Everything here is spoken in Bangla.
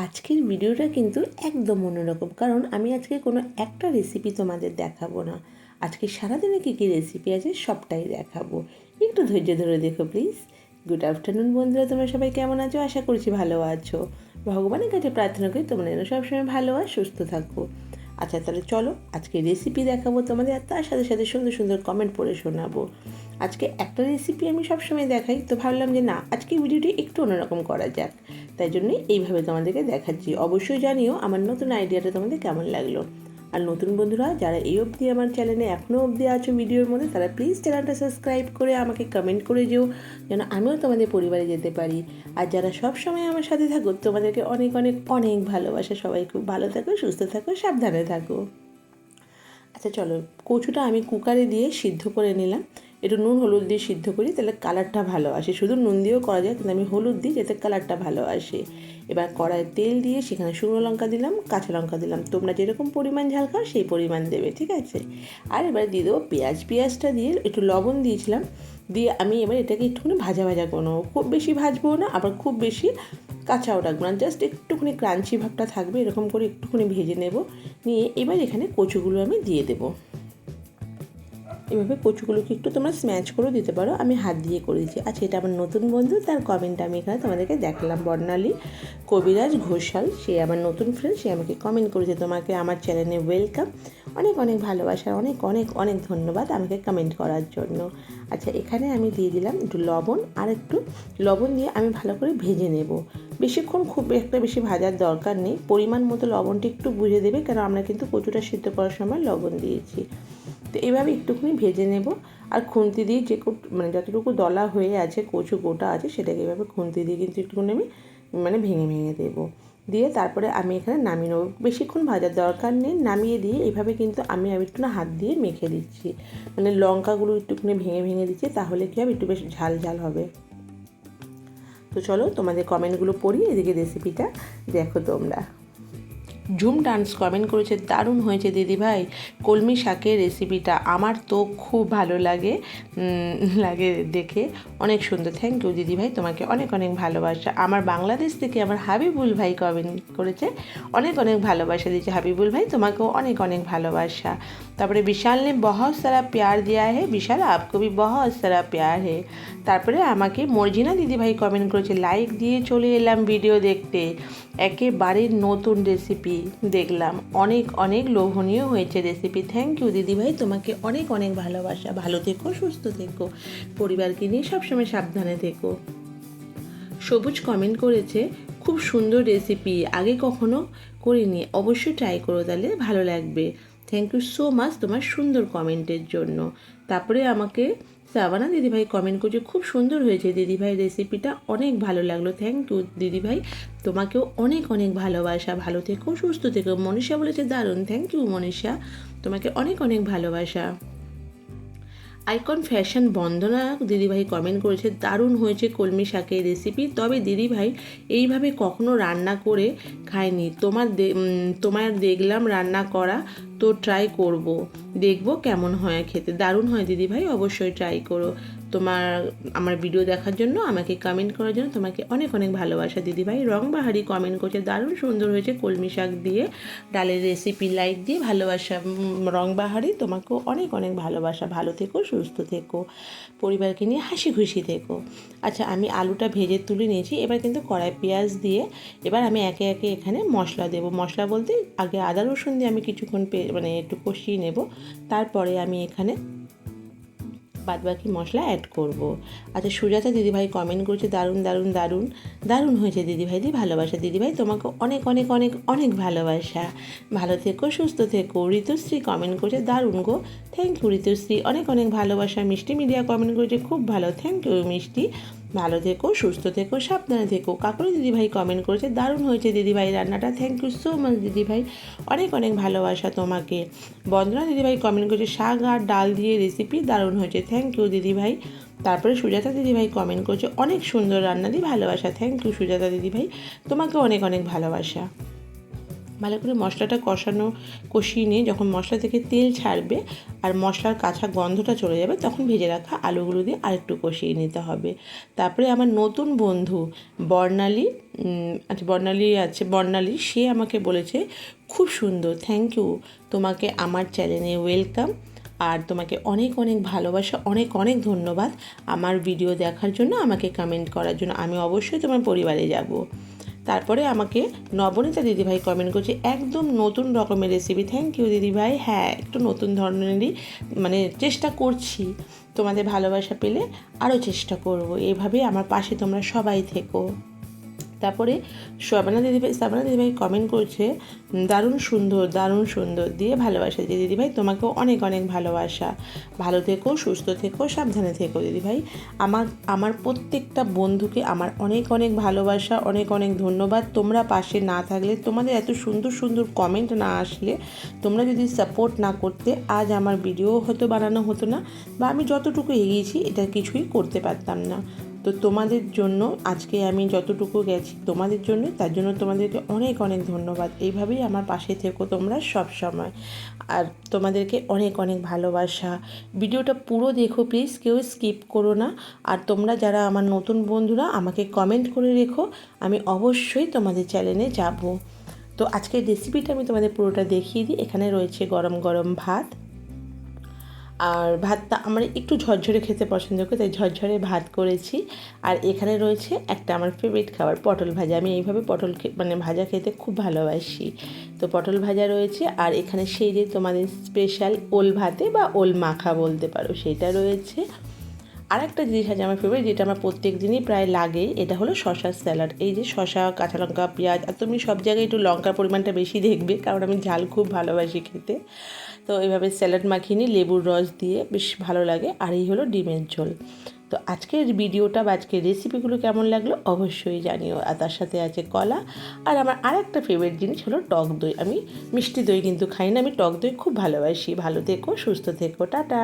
আজকের ভিডিওটা কিন্তু একদম অন্যরকম, কারণ আমি আজকে কোনো একটা রেসিপি তোমাদের দেখাবো না। আজকে সারাদিনে কী কী রেসিপি আছে সবটাই দেখাবো। একটু ধৈর্য ধরে দেখো প্লিজ। গুড আফটারনুন বন্ধুরা, তোমরা সবাই কেমন আছো? আশা করছি ভালো আছো। ভগবানের কাছে প্রার্থনা করি তোমরা যেন সবসময় ভালো আর সুস্থ থাকো। আচ্ছা তাহলে চলো আজকে রেসিপি দেখাবো তোমাদের, আর তার সাথে সাথে সুন্দর সুন্দর কমেন্ট পড়ে শোনাবো। আজকে একটা রেসিপি আমি সবসময় দেখাই, তো ভাবলাম যে না, আজকে ভিডিওটি একটু অন্যরকম করা যাক। তাই জন্যই এইভাবে তোমাদেরকে দেখাচ্ছি। অবশ্যই জানিও আমার নতুন আইডিয়াটা তোমাদের কেমন লাগলো। আর নতুন বন্ধুরা যারা এই অবধি আমার চ্যানেলে এখনও অবধি আছো ভিডিওর মধ্যে, তারা প্লিজ চ্যানেলটা সাবস্ক্রাইব করে আমাকে কমেন্ট করে যেও, যেন আমিও তোমাদের পরিবারে যেতে পারি। আর যারা সব সময় আমার সাথে থাকো, তোমাদেরকে অনেক অনেক অনেক ভালোবাসা। সবাই খুব ভালো থাকো, সুস্থ থাকো, সাবধানে থাকো। আচ্ছা চলো, কচুটা আমি কুকারে দিয়ে সিদ্ধ করে নিলাম। একটু নুন হলুদ দিয়ে সিদ্ধ করি, তাহলে কালারটা ভালো আসে। শুধু নুন দিয়েও করা যায়, কিন্তু আমি হলুদ দিই যাতে কালারটা ভালো আসে। এবার কড়াইয়ে তেল দিয়ে সেখানে শুকনো লঙ্কা দিলাম, কাঁচা লঙ্কা দিলাম। তোমরা যেরকম পরিমাণ ঝাল খাও সেই পরিমাণ দেবে, ঠিক আছে? আর এবার দিয়ে দেবো পেঁয়াজ। পেঁয়াজটা দিয়ে একটু লবণ দিয়েছিলাম, দিয়ে আমি এবার এটাকে একটুখানি ভাজা ভাজা করবো। খুব বেশি ভাজবো না, আবার খুব বেশি কাঁচাও রাখবো না, জাস্ট একটুখানি ক্রাঞ্চি ভাবটা থাকবে, এরকম করে একটুখানি ভেজে নেব। নিয়ে এবার এখানে কচুগুলো আমি দিয়ে দেবো। এভাবে কচুগুলোকে একটু তোমরা স্ম্যাচ করেও দিতে পারো, আমি হাত দিয়ে করেছি। আচ্ছা, এটা আমার নতুন বন্ধু, তার কমেন্ট আমি এখানে তোমাদেরকে দেখালাম। বর্ণালী কবিরাজ ঘোষাল, সে আমার নতুন ফ্রেন্ড, সে আমাকে কমেন্ট করেছে তোমাকে আমার চ্যানেলে ওয়েলকাম। অনেক অনেক ভালোবাসা, অনেক অনেক অনেক ধন্যবাদ আমাকে কমেন্ট করার জন্য। আচ্ছা, এখানে আমি দিয়ে দিলাম একটু লবণ, আর একটু লবণ দিয়ে আমি ভালো করে ভেজে নেব। বেশিক্ষণ খুব একটা বেশি ভাজার দরকার নেই, পরিমাণ মতো লবণটা একটু বুঝে দেবে, কারণ আমরা কিন্তু কচুটা সিদ্ধ করার সময় লবণ দিয়েছি। তো এইভাবে একটুখানি ভেজে নেব। আর খুন্তি দিয়ে মানে যতটুকু দলা হয়ে আছে, কচু গোটা আছে, সেটাকে এভাবে খুন্তি দিয়ে কিন্তু একটুখানি আমি ভেঙে ভেঙে দেবো। দিয়ে তারপরে আমি এখানে নামিয়ে নেবো। বেশিক্ষণ ভাজার দরকার নেই, নামিয়ে দিয়ে এইভাবে কিন্তু আমি একটু হাত দিয়ে মেখে দিচ্ছি, মানে লঙ্কাগুলো একটুখানি ভেঙে ভেঙে দিচ্ছি, তাহলে কি হবে, একটু বেশ ঝাল ঝাল হবে। তো চলো তোমাদের কমেন্টগুলো পড়ি, এদিকে রেসিপিটা দেখো তোমরা। ঝুম ডান্স কমেন্ট করেছে, দারুণ হয়েছে দিদিভাই কলমি শাকের রেসিপিটা, আমার তো খুব ভালো লাগে দেখে, অনেক সুন্দর। থ্যাংক ইউ দিদিভাই, তোমাকে অনেক অনেক ভালোবাসা। আমার বাংলাদেশ থেকে আমার হাবিবুল ভাই কমেন্ট করেছে, অনেক অনেক ভালোবাসা দিয়েছে হাবিবুল ভাই, তোমাকেও অনেক অনেক ভালোবাসা। তারপরে বিশাল ने बहुत सारा प्यार दिया है, বিশাল आपको भी बहुत सारा प्यार है। তারপরে আমাকে মর্জিনা দিদিভাই কমেন্ট করেছে, লাইক দিয়ে চলে এলাম ভিডিও দেখতে, একেবারে নতুন রেসিপি দেখলাম, অনেক অনেক লোভনীয় হয়েছে রেসিপি। থ্যাংক ইউ দিদিভাই, তোমাকে অনেক অনেক ভালোবাসা। ভালো থেকো, সুস্থ থেকো, পরিবারকে নিয়ে সবসময় সাবধানে থেকো। সবুজ কমেন্ট করেছে, খুব সুন্দর রেসিপি, আগে কখনো করিনি, অবশ্যই ট্রাই করো, তাহলে ভালো লাগবে। থ্যাংক ইউ সো মাচ তোমার সুন্দর কমেন্টের জন্য। তারপরে আমাকে সাবানা দিদিভাই কমেন্ট করছে, খুব সুন্দর হয়েছে দিদিভাই রেসিপিটা, অনেক ভালো লাগলো। থ্যাংক ইউ দিদিভাই, তোমাকেও অনেক অনেক ভালোবাসা। ভালো থেকো, সুস্থ থেকো। মনীষা বলেছে দারুণ, থ্যাংক ইউ মনীষা, তোমাকে অনেক অনেক ভালোবাসা। আইকন ফ্যাশন বন্দনা দিদিভাই কমেন্ট করেছে, দারুণ হয়েছে কলমি শাকের রেসিপি, তবে দিদিভাই এইভাবে কখনো রান্না করে খাইনি, তোমার দেখলাম রান্না করা, তো ট্রাই করব, দেখব কেমন হয় খেতে। দারুণ হয় দিদিভাই, অবশ্যই ট্রাই করো। আমার ভিডিও দেখার জন্য, আমাকে কমেন্ট করার জন্য তোমাকে অনেক অনেক ভালোবাসা দিদিভাই। রংবাহারি কমেন্ট করছে, দারুণ সুন্দর হয়েছে কলমি শাক দিয়ে ডালের রেসিপি, লাইক দিয়ে ভালোবাসা। রংবাহারি, তোমাকেও অনেক অনেক ভালোবাসা। ভালো থেকো, সুস্থ থেকো, পরিবারকে নিয়ে হাসি খুশি থেকো। আচ্ছা, আমি আলুটা ভেজে তুলে নিয়েছি, এবার কিন্তু কড়াই পেঁয়াজ দিয়ে এবার আমি একে একে এখানে মশলা দেবো। মশলা বলতে আগে আদা রসুন দিয়ে আমি কিছুক্ষণ একটু কষিয়ে নেব, তারপরে আমি এখানে বাদবাকি মশলা অ্যাড করব। আচ্ছা, সুজাতা দিদিভাই কমেন্ট করছে, দারুণ দারুণ দারুণ দারুণ হয়েছে দিদিভাই, ভালোবাসা দিদিভাই, তোমাকে অনেক অনেক অনেক অনেক ভালোবাসা। ভালো থেকো, সুস্থ থেকো। ঋতুশ্রী কমেন্ট করছে, দারুণ গো, থ্যাংক ইউ ঋতুশ্রী, অনেক অনেক ভালোবাসা। মিষ্টি মিডিয়া কমেন্ট করেছে, খুব ভালো, থ্যাংক ইউ মিষ্টি, ভালো থেকো, সুস্থ থেকো, সাবধানে থেকো। কাকুরি দিদিভাই কমেন্ট করেছে, দারুণ হয়েছে দিদিভাই রান্নাটা, থ্যাংক ইউ সো মাচ দিদিভাই, অনেক অনেক ভালোবাসা তোমাকে। বন্দনা দিদিভাই কমেন্ট করেছে, শাক আর ডাল দিয়ে রেসিপি, দারুণ হয়েছে, থ্যাংক ইউ দিদিভাই। তারপরে সুজাতা দিদিভাই কমেন্ট করছে, অনেক সুন্দর রান্না দিয়ে ভালোবাসা। থ্যাংক ইউ সুজাতা দিদিভাই, তোমাকে অনেক অনেক ভালোবাসা। ভালো করে মশলাটা কষিয়ে নিয়ে যখন মশলা থেকে তেল ছাড়বে আর মশলার কাঁচা গন্ধটা চলে যাবে, তখন ভেজে রাখা আলুগুলো দিয়ে আরেকটু কষিয়ে নিতে হবে। তারপরে আমার নতুন বন্ধু বর্ণালী সে আমাকে বলেছে খুব সুন্দর, থ্যাংক ইউ, তোমাকে আমার চ্যানেলে ওয়েলকাম, আর তোমাকে অনেক অনেক ভালোবাসা, অনেক অনেক ধন্যবাদ আমার ভিডিও দেখার জন্য, আমাকে কমেন্ট করার জন্য। আমি অবশ্যই তোমার পরিবারে যাব। তারপরে আমাকে নবনীতা দিদিভাই কমেন্ট করছে একদম নতুন রকমের রেসিপি, থ্যাংক ইউ দিদিভাই। হ্যাঁ, একটু নতুন ধরনেরই চেষ্টা করছি, তোমাদের ভালোবাসা পেলে আরও চেষ্টা করব। এইভাবেই আমার পাশে তোমরা সবাই থেকো। তারপরে সাবানা দিদিভাই কমেন্ট করছে দারুণ সুন্দর দিয়ে ভালোবাসা যে দিদিভাই, তোমাকেও অনেক অনেক ভালোবাসা, ভালো থেকো, সুস্থ থেকো, সাবধানে থেকো দিদিভাই। আমার প্রত্যেকটা বন্ধুকে আমার অনেক অনেক ভালোবাসা, অনেক অনেক ধন্যবাদ। তোমরা পাশে না থাকলে, তোমাদের এত সুন্দর সুন্দর কমেন্ট না আসলে, তোমরা যদি সাপোর্ট না করতে, আজ আমার ভিডিও হয়তো বানানো হতো না, বা আমি যতটুকু এগিয়েছি এটা কিছুই করতে পারতাম না। তো তোমাদের জন্য আজকে আমি যতটুকু গেছি তোমাদের জন্য, তার জন্য তোমাদেরকে অনেক অনেক ধন্যবাদ। এইভাবেই আমার পাশে থেকো তোমরা সব সময়, আর তোমাদেরকে অনেক অনেক ভালোবাসা। ভিডিওটা পুরো দেখো প্লিজ, কেউ স্কিপ করো না। আর তোমরা যারা আমার নতুন বন্ধুরা, আমাকে কমেন্ট করে রেখো, আমি অবশ্যই তোমাদের চ্যানেলে যাব। তো আজকের রেসিপিটা আমি তোমাদের পুরোটা দেখিয়ে দিই। এখানে রয়েছে গরম গরম ভাত, আর ভাতটা আমার একটু ঝরঝরে খেতে পছন্দ করি, তাই ঝরঝরে ভাত করেছি। আর এখানে রয়েছে একটা আমার ফেভারিট খাবার, পটল ভাজা। আমি এইভাবে পটল ভাজা খেতে খুব ভালোবাসি। তো পটল ভাজা রয়েছে, আর এখানে সেই যে তোমাদের স্পেশাল ওল ভাতে বা ওল মাখা বলতে পারো, সেটা রয়েছে। আর একটা জিনিস আছে আমার ফেভারিট, যেটা আমার প্রত্যেক দিনই প্রায় লাগেই, এটা হলো শশার স্যালাড। এই যে শশা, কাঁচা লঙ্কা, পেঁয়াজ, আর তুমি সব জায়গায় একটু লঙ্কার পরিমাণটা বেশি দেখবে, কারণ আমি ঝাল খুব ভালোবাসি খেতে। তো এইভাবে স্যালাড মাখিয়ে নিই লেবুর রস দিয়ে, বেশ ভালো লাগে। আর এই হলো ডিমের ঝোল। তো আজকের ভিডিওটা বা আজকের রেসিপিগুলো কেমন লাগলো অবশ্যই জানিও। আর তার সাথে আছে কলা, আর আমার আরেকটা ফেভারিট জিনিস হলো টক দই। আমি মিষ্টি দই কিন্তু খাই না, আমি টক দই খুব ভালোবাসি। ভালো থেকো, সুস্থ থেকো, টাটা।